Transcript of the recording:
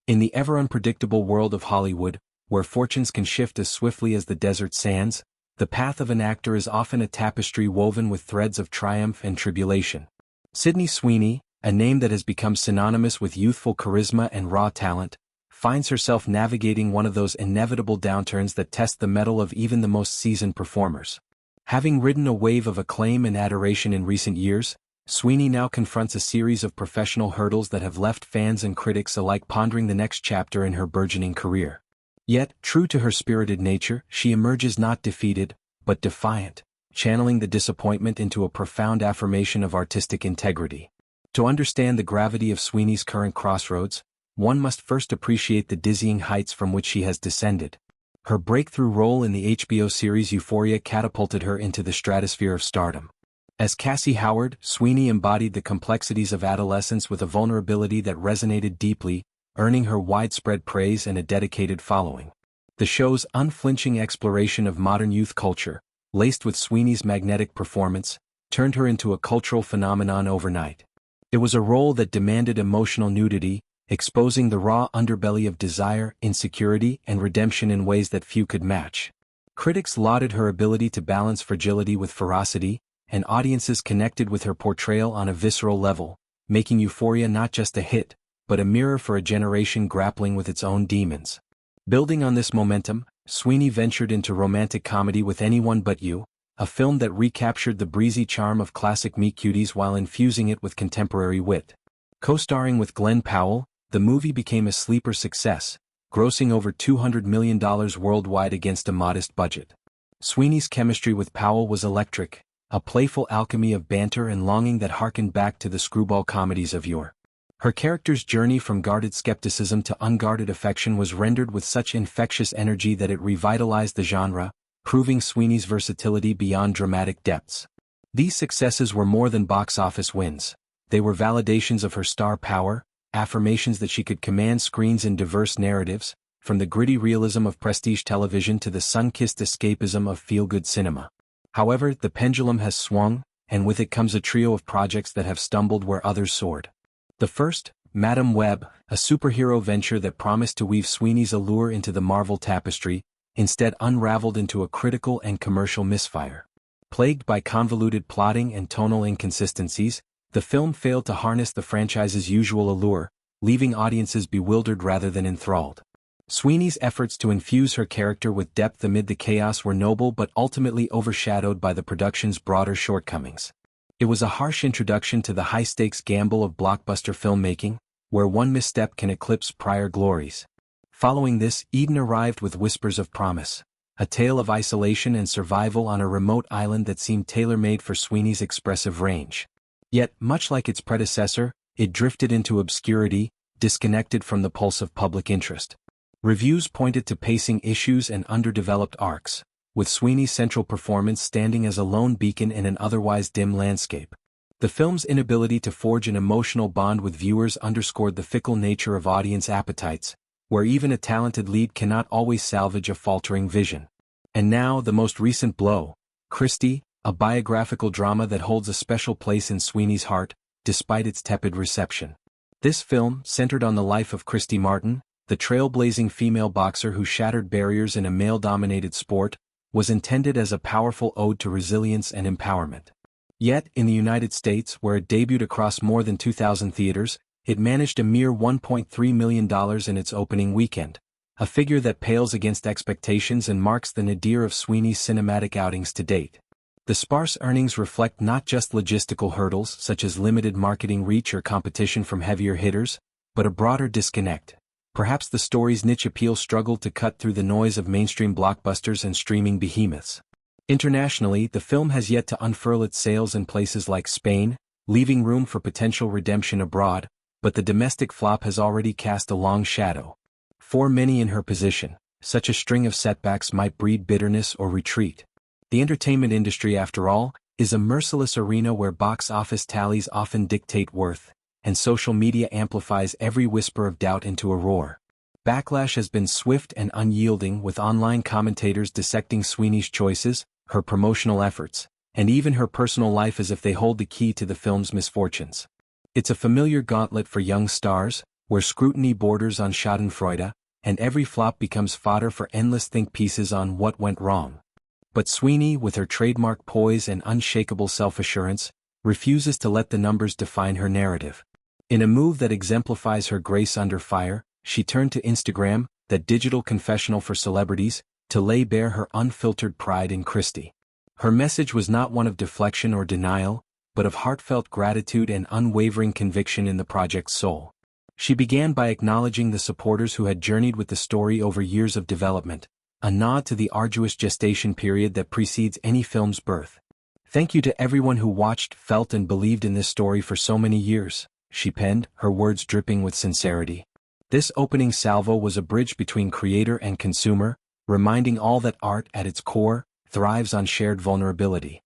In the ever-unpredictable world of Hollywood, where fortunes can shift as swiftly as the desert sands, the path of an actor is often a tapestry woven with threads of triumph and tribulation. Sydney Sweeney, a name that has become synonymous with youthful charisma and raw talent, finds herself navigating one of those inevitable downturns that test the mettle of even the most seasoned performers. Having ridden a wave of acclaim and adoration in recent years, Sweeney now confronts a series of professional hurdles that have left fans and critics alike pondering the next chapter in her burgeoning career. Yet, true to her spirited nature, she emerges not defeated, but defiant, channeling the disappointment into a profound affirmation of artistic integrity. To understand the gravity of Sweeney's current crossroads, one must first appreciate the dizzying heights from which she has descended. Her breakthrough role in the HBO series Euphoria catapulted her into the stratosphere of stardom. As Cassie Howard, Sweeney embodied the complexities of adolescence with a vulnerability that resonated deeply, earning her widespread praise and a dedicated following. The show's unflinching exploration of modern youth culture, laced with Sweeney's magnetic performance, turned her into a cultural phenomenon overnight. It was a role that demanded emotional nudity, exposing the raw underbelly of desire, insecurity, and redemption in ways that few could match. Critics lauded her ability to balance fragility with ferocity, and audiences connected with her portrayal on a visceral level, making Euphoria not just a hit, but a mirror for a generation grappling with its own demons. Building on this momentum, Sweeney ventured into romantic comedy with Anyone But You, a film that recaptured the breezy charm of classic meet-cuties while infusing it with contemporary wit. Co-starring with Glenn Powell, the movie became a sleeper success, grossing over $200 million worldwide against a modest budget. Sweeney's chemistry with Powell was electric, a playful alchemy of banter and longing that harkened back to the screwball comedies of yore. Her character's journey from guarded skepticism to unguarded affection was rendered with such infectious energy that it revitalized the genre, proving Sweeney's versatility beyond dramatic depths. These successes were more than box office wins. They were validations of her star power, affirmations that she could command screens in diverse narratives, from the gritty realism of prestige television to the sun-kissed escapism of feel-good cinema. However, the pendulum has swung, and with it comes a trio of projects that have stumbled where others soared. The first, Madam Web, a superhero venture that promised to weave Sweeney's allure into the Marvel tapestry, instead unraveled into a critical and commercial misfire. Plagued by convoluted plotting and tonal inconsistencies, the film failed to harness the franchise's usual allure, leaving audiences bewildered rather than enthralled. Sweeney's efforts to infuse her character with depth amid the chaos were noble but ultimately overshadowed by the production's broader shortcomings. It was a harsh introduction to the high-stakes gamble of blockbuster filmmaking, where one misstep can eclipse prior glories. Following this, Eden arrived with Whispers of Promise, a tale of isolation and survival on a remote island that seemed tailor-made for Sweeney's expressive range. Yet, much like its predecessor, it drifted into obscurity, disconnected from the pulse of public interest. Reviews pointed to pacing issues and underdeveloped arcs, with Sweeney's central performance standing as a lone beacon in an otherwise dim landscape. The film's inability to forge an emotional bond with viewers underscored the fickle nature of audience appetites, where even a talented lead cannot always salvage a faltering vision. And now, the most recent blow, Christy, a biographical drama that holds a special place in Sweeney's heart, despite its tepid reception. This film, centered on the life of Christy Martin, the trailblazing female boxer who shattered barriers in a male-dominated sport, was intended as a powerful ode to resilience and empowerment. Yet, in the United States, where it debuted across more than 2,000 theaters, it managed a mere $1.3 million in its opening weekend, a figure that pales against expectations and marks the nadir of Sweeney's cinematic outings to date. The sparse earnings reflect not just logistical hurdles such as limited marketing reach or competition from heavier hitters, but a broader disconnect. Perhaps the story's niche appeal struggled to cut through the noise of mainstream blockbusters and streaming behemoths. Internationally, the film has yet to unfurl its sails in places like Spain, leaving room for potential redemption abroad, but the domestic flop has already cast a long shadow. For many in her position, such a string of setbacks might breed bitterness or retreat. The entertainment industry, after all, is a merciless arena where box office tallies often dictate worth, and social media amplifies every whisper of doubt into a roar. Backlash has been swift and unyielding, with online commentators dissecting Sweeney's choices, her promotional efforts, and even her personal life as if they hold the key to the film's misfortunes. It's a familiar gauntlet for young stars, where scrutiny borders on schadenfreude, and every flop becomes fodder for endless think pieces on what went wrong. But Sweeney, with her trademark poise and unshakable self-assurance, refuses to let the numbers define her narrative. In a move that exemplifies her grace under fire, she turned to Instagram, that digital confessional for celebrities, to lay bare her unfiltered pride in Christy. Her message was not one of deflection or denial, but of heartfelt gratitude and unwavering conviction in the project's soul. She began by acknowledging the supporters who had journeyed with the story over years of development, a nod to the arduous gestation period that precedes any film's birth. "Thank you to everyone who watched, felt and believed in this story for so many years," she penned, her words dripping with sincerity. This opening salvo was a bridge between creator and consumer, reminding all that art, at its core, thrives on shared vulnerability.